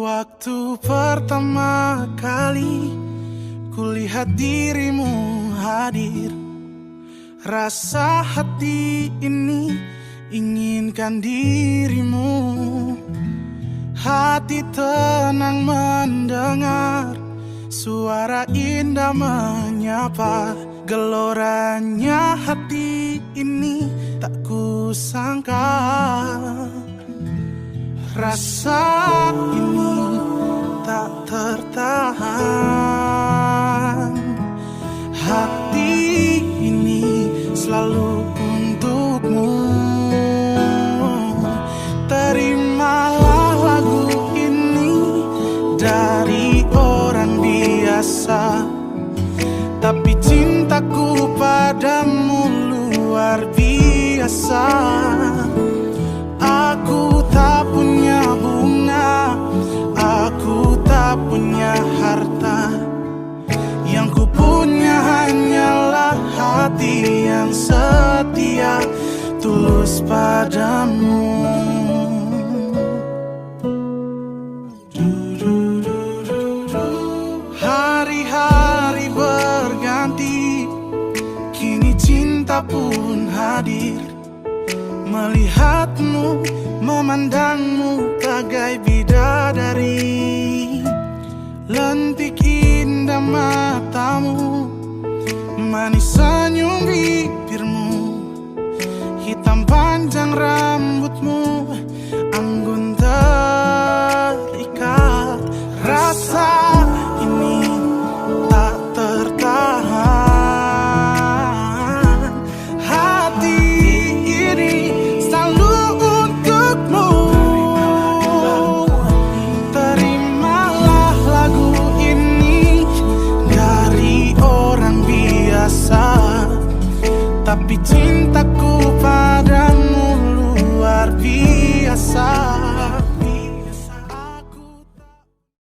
Waktu pertama kali kulihat dirimu hadir, rasa hati ini inginkan dirimu. Hati tenang mendengar suara indah menyapa. Geloranya hati ini tak kusangka. Rasa ini tak tertahan. Hati ini selalu untukmu. Terimalah lagu ini dari orang biasa, tapi cintaku padamu luar biasa. Aku tak punya bunga, aku tak punya harta. Yang ku punya hanyalah hati yang setia, tulus padamu. Hari-hari berganti, kini cinta pun hadir. Melihatmu, memandangmu bagai bidadari. Lentik indah matamu, manis senyum bibirmu, hitam panjang rambutmu, anggun terikat. Rasa ini tak tertahan. Hati ini selalu untukmu. Terimalah lagu ini dari orang biasa, tapi cintaku